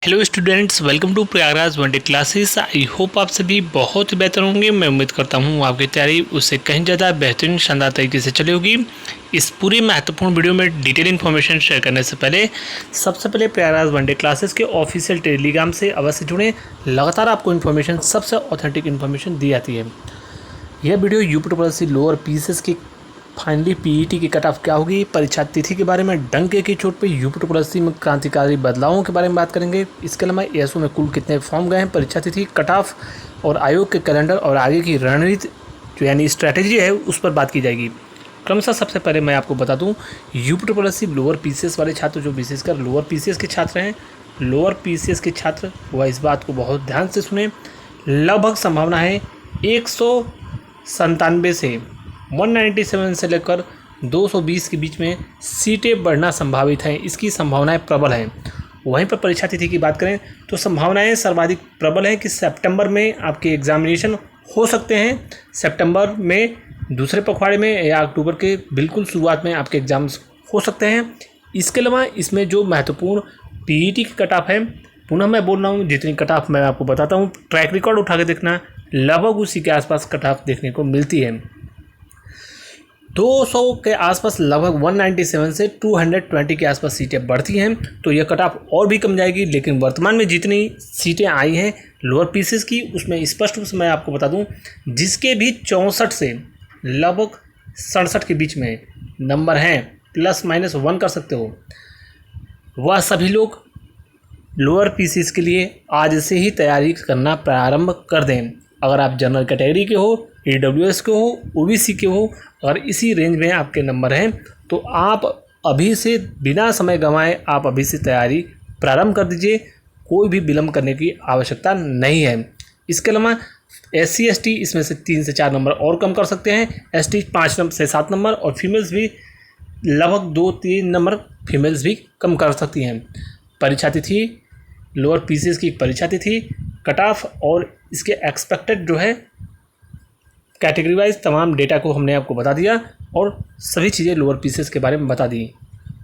Hello students, welcome to Prayagraj one day classes. I hope आप सभी बहुत ही बेहतर होंगे। मैं उम्मीद करता हूँ आपकी तैयारी उससे कहीं ज़्यादा बेहतरीन शानदार तरीके से चली होगी। इस पूरी महत्वपूर्ण वीडियो में डिटेल इन्फॉर्मेशन शेयर करने से पहले सबसे पहले प्रयागराज वनडे क्लासेस के ऑफिशियल टेलीग्राम से अवश्य जुड़ें। लगातार आपको इन्फॉर्मेशन, सबसे ऑथेंटिक इन्फॉर्मेशन दी जाती है। यह वीडियो यूपी लोअर पीसेस की फाइनली पीईटी की कट ऑफ क्या होगी, परीक्षा तिथि के बारे में, डंके की चोट पे यूपी में क्रांतिकारी बदलावों के बारे में बात करेंगे। इसके अलावा एएसओ में कुल कितने फॉर्म गए हैं, परीक्षा तिथि, कट ऑफ और आयोग के कैलेंडर और आगे की रणनीति जो यानी स्ट्रैटेजी है उस पर बात की जाएगी। क्रमशः सबसे पहले मैं आपको बता दूं, यूपी लोअर पीसीएस वाले छात्र जो विशेषकर लोअर पीसीएस के छात्र हैं, लोअर पीसीएस के छात्र वह इस बात को बहुत ध्यान से सुने। लगभग संभावना है 197 से 197 से लेकर 220 के बीच में सीटें बढ़ना संभावित हैं। इसकी संभावनाएं प्रबल हैं। वहीं पर परीक्षा तिथि की बात करें तो संभावनाएं सर्वाधिक प्रबल हैं कि सितंबर में आपके एग्जामिनेशन हो सकते हैं। सितंबर में दूसरे पखवाड़े में या अक्टूबर के बिल्कुल शुरुआत में आपके एग्जाम्स हो सकते हैं। इसके अलावा इसमें जो महत्वपूर्ण पीईटी की कट ऑफ है, पुनः मैं बोल रहा हूँ, जितनी कट ऑफ मैं आपको बताता हूँ, ट्रैक रिकॉर्ड उठा के देखना, लगभग उसी के आसपास कट ऑफ देखने को मिलती है। 200 के आसपास, लगभग 197 से 220 के आसपास सीटें बढ़ती हैं, तो यह कट ऑफ और भी कम जाएगी। लेकिन वर्तमान में जितनी सीटें आई हैं लोअर पीसेस की, उसमें स्पष्ट रूप से मैं आपको बता दूं, जिसके भी 64 से लगभग 67 के बीच में नंबर हैं, ±1 कर सकते हो, वह सभी लोग लोअर पीसेस के लिए आज से ही तैयारी करना प्रारंभ कर दें। अगर आप जनरल कैटेगरी के हो, ईडब्ल्यूएस के हो, ओबीसी के हो, अगर इसी रेंज में आपके नंबर हैं तो आप अभी से बिना समय गंवाए आप अभी से तैयारी प्रारंभ कर दीजिए। कोई भी विलम्ब करने की आवश्यकता नहीं है। इसके अलावा SC ST इसमें से 3 से 4 नंबर और कम कर सकते हैं। ST 5 से 7 नंबर और फीमेल्स भी लगभग 2-3 नंबर फीमेल्स भी कम कर सकती हैं। परीक्षा तिथि, लोअर पीसीएस की परीक्षा तिथि, कट ऑफ और इसके एक्सपेक्टेड जो है कैटेगरी वाइज तमाम डेटा को हमने आपको बता दिया और सभी चीज़ें लोअर पीसेस के बारे में बता दी।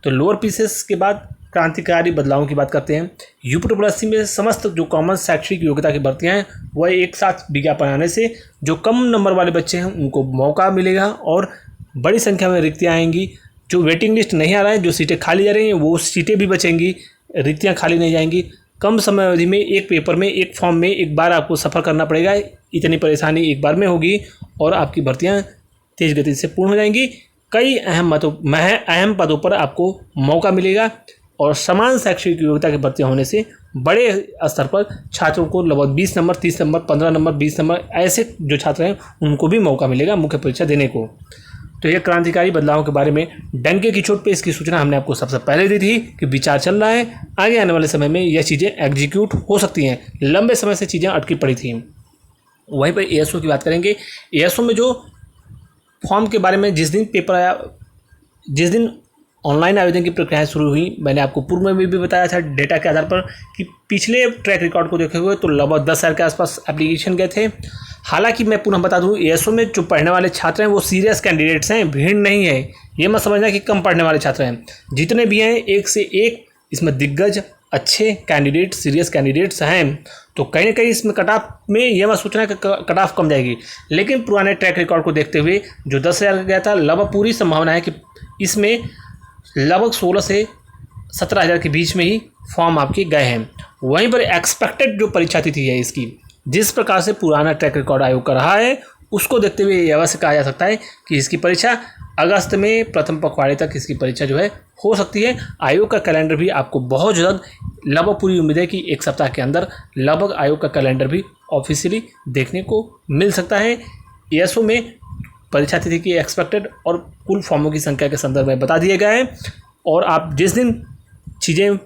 तो लोअर पीसेस के बाद क्रांतिकारी बदलावों की बात करते हैं। यूपी में समस्त जो कॉमन शैक्षिक योग्यता की भर्तियां हैं वह एक साथ विज्ञापन आने से जो कम नंबर वाले बच्चे हैं उनको मौका मिलेगा और बड़ी संख्या में रिक्तियाँ आएंगी। जो वेटिंग लिस्ट नहीं आ रहा है, जो सीटें खाली जा रही हैं, वो सीटें भी बचेंगी, रिक्तियाँ खाली नहीं जाएंगी। कम समय अवधि में एक पेपर में, एक फॉर्म में एक बार आपको सफ़र करना पड़ेगा। इतनी परेशानी एक बार में होगी और आपकी भर्तियां तेज़ गति से पूर्ण हो जाएंगी। कई अहम पदों पर आपको मौका मिलेगा और समान शैक्षिक योग्यता की भर्तियां होने से बड़े स्तर पर छात्रों को लगभग 20 नंबर, 30 नंबर, 15 नंबर, 20 नंबर, ऐसे जो छात्र हैं उनको भी मौका मिलेगा मुख्य परीक्षा देने को। तो ये क्रांतिकारी बदलावों के बारे में डंके की चोट पे इसकी सूचना हमने आपको सबसे पहले दी थी कि विचार चल रहा है। आगे आने वाले समय में यह चीज़ें एग्जीक्यूट हो सकती हैं। लंबे समय से चीज़ें अटकी पड़ी थी। वहीं पर एएसओ की बात करेंगे। एएसओ में जो फॉर्म के बारे में जिस दिन पेपर आया, जिस दिन ऑनलाइन आवेदन की प्रक्रियाएं शुरू हुई, मैंने आपको पूर्व में भी बताया था डेटा के आधार पर कि पिछले ट्रैक रिकॉर्ड को देखे हुए तो लगभग 10,000 के आसपास एप्लीकेशन गए थे। हालांकि मैं पुनः बता दूं, एएसओ में जो पढ़ने वाले छात्र हैं वो सीरियस कैंडिडेट्स हैं, भीड़ नहीं है। ये मत समझना कि कम पढ़ने वाले छात्र हैं। जितने भी हैं एक से एक इसमें दिग्गज अच्छे कैंडिडेट, सीरियस कैंडिडेट्स हैं। तो कहीं ना कहीं इसमें कट ऑफ में यह मत सोचना कि कट ऑफ कम जाएगी। लेकिन पुराने ट्रैक रिकॉर्ड को देखते हुए जो 10,000 गया था, लगभग पूरी संभावना है कि इसमें लगभग 16 से 17,000 के बीच में ही फॉर्म आपके गए हैं। वहीं पर एक्सपेक्टेड जो परीक्षा तिथि है इसकी, जिस प्रकार से पुराना ट्रैक रिकॉर्ड आयोग कर रहा है, उसको देखते हुए यह अवश्य कहा जा सकता है कि इसकी परीक्षा अगस्त में प्रथम पखवाड़े तक इसकी परीक्षा जो है हो सकती है। आयोग का कैलेंडर भी आपको बहुत जल्द, लगभग पूरी उम्मीद है कि एक सप्ताह के अंदर लगभग आयोग का कैलेंडर भी ऑफिशियली देखने को मिल सकता है। एएसओ में परीक्षा तिथि की एक्सपेक्टेड और कुल फॉर्मों की संख्या के संदर्भ में बता दिए गए हैं और आप जिस दिन चीज़ें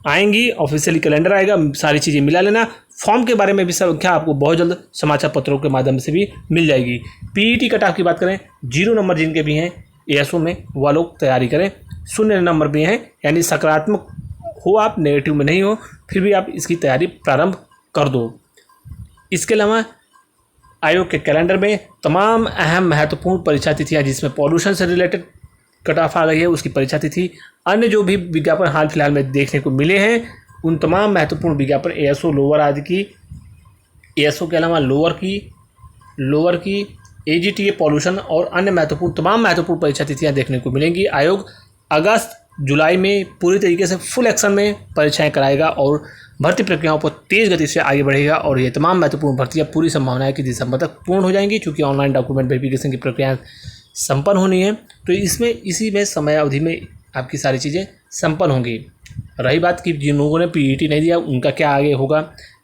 आएंगी, ऑफिशियली कैलेंडर आएगा, सारी चीज़ें मिला लेना। फॉर्म के बारे में भी संख्या आपको बहुत जल्द समाचार पत्रों के माध्यम से भी मिल जाएगी। पीईटी कट ऑफ की बात करें, 0 नंबर जिनके भी हैं एएसओ में वह लोग तैयारी करें। 0 नंबर भी हैं, यानी सकारात्मक हो आप, नेगेटिव में नहीं हो, फिर भी आप इसकी तैयारी प्रारंभ कर दो। इसके अलावा आयोग के कैलेंडर में तमाम अहम महत्वपूर्ण परीक्षा तिथियाँ, जिसमें पॉल्यूशन से रिलेटेड कट ऑफ आ गई है, उसकी परीक्षा तिथि, अन्य जो भी विज्ञापन हाल फिलहाल में देखने को मिले हैं उन तमाम महत्वपूर्ण विज्ञापन ASO लोअर आदि की, ASO के अलावा लोअर की AGTA पॉल्यूशन और अन्य तमाम महत्वपूर्ण परीक्षा तिथियाँ देखने को मिलेंगी। आयोग अगस्त जुलाई में पूरी तरीके से फुल एक्शन में परीक्षाएं कराएगा और भर्ती प्रक्रियाओं पर तेज़ गति से आगे बढ़ेगा और ये तमाम महत्वपूर्ण भर्तियाँ पूरी संभावना है कि दिसंबर तक पूर्ण हो जाएंगी, क्योंकि ऑनलाइन डॉक्यूमेंट वेरिफिकेशन की प्रक्रिया संपन्न होनी है। तो इसी में समय अवधि में आपकी सारी चीज़ें संपन्न होंगी। रही बात कि जिन लोगों ने PET नहीं दिया उनका क्या आगे होगा,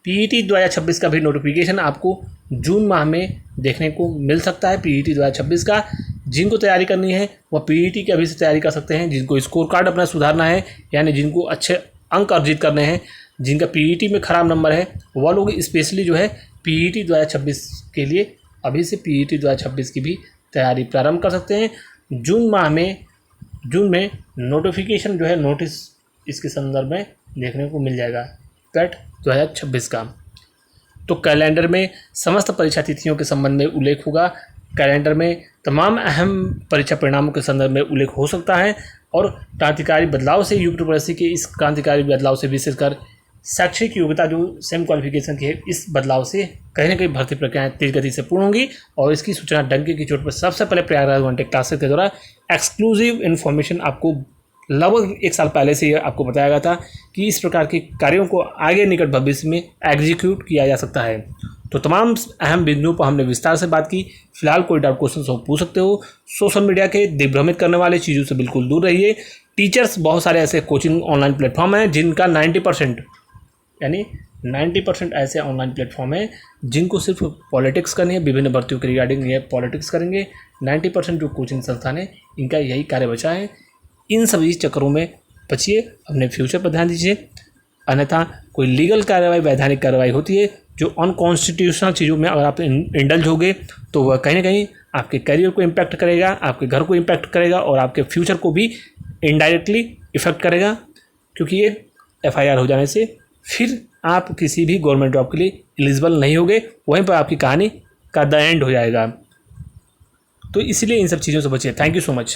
PET 2026 का भी नोटिफिकेशन आपको जून माह में देखने को मिल सकता है। PET 2026 का जिनको तैयारी करनी है वह PET की अभी से तैयारी कर सकते हैं। जिनको स्कोर कार्ड अपना सुधारना है, यानी जिनको अच्छे अंक अर्जित करने हैं, जिनका PET में ख़राब नंबर है, वह लोग स्पेशली जो है PET 2026 के लिए अभी से PET 2026 की भी तैयारी प्रारंभ कर सकते हैं। जून में नोटिफिकेशन जो है, नोटिस इसके संदर्भ में देखने को मिल जाएगा कैट 2026 का। तो कैलेंडर में समस्त परीक्षा तिथियों के संबंध में उल्लेख होगा। कैलेंडर में तमाम अहम परीक्षा परिणामों के संदर्भ में उल्लेख हो सकता है और क्रांतिकारी बदलाव से UPSC के इस क्रांतिकारी बदलाव से विशेषकर शैक्षिक योग्यता जो सेम क्वालिफिकेशन की है, इस बदलाव से कहीं ना कहीं भर्ती प्रक्रियाएं तेज गति से पूर्ण होंगी। और इसकी सूचना डंके की चोट पर सबसे पहले प्रयागराज वन टेक क्लासेस के द्वारा एक्सक्लूसिव इन्फॉर्मेशन आपको लगभग 1 साल पहले से आपको बताया गया था कि इस प्रकार के कार्यों को आगे निकट भविष्य में एग्जीक्यूट किया जा सकता है। तो तमाम अहम बिंदुओं पर हमने विस्तार से बात की। फिलहाल कोई डाउट क्वेश्चन हो पूछ सकते हो। सोशल मीडिया के दिग्भ्रमित करने वाले चीज़ों से बिल्कुल दूर रहिए। टीचर्स बहुत सारे ऐसे कोचिंग ऑनलाइन प्लेटफॉर्म हैं जिनका 90% ऐसे ऑनलाइन प्लेटफॉर्म हैं जिनको सिर्फ पॉलिटिक्स करनी है, विभिन्न भर्तियों के रिगार्डिंग ये पॉलिटिक्स करेंगे। 90% जो कोचिंग संस्थान है इनका यही कार्य बचा है। इन सभी चक्करों में बचिए, अपने फ्यूचर पर ध्यान दीजिए, अन्यथा कोई लीगल कार्रवाई, वैधानिक कार्रवाई होती है जो अनकॉन्स्टिट्यूशनल चीज़ों में अगर आप इंडल्ज होगे तो वह कहीं ना कहीं आपके करियर को इम्पैक्ट करेगा, आपके घर को इम्पैक्ट करेगा और आपके फ्यूचर को भी इनडायरेक्टली इफ़ेक्ट करेगा, क्योंकि ये FIR हो जाने से फिर आप किसी भी गवर्नमेंट जॉब के लिए एलिजिबल नहीं होगे। वहीं पर आपकी कहानी का द एंड हो जाएगा। तो इसलिए इन सब चीज़ों से बचिए। Thank you so much.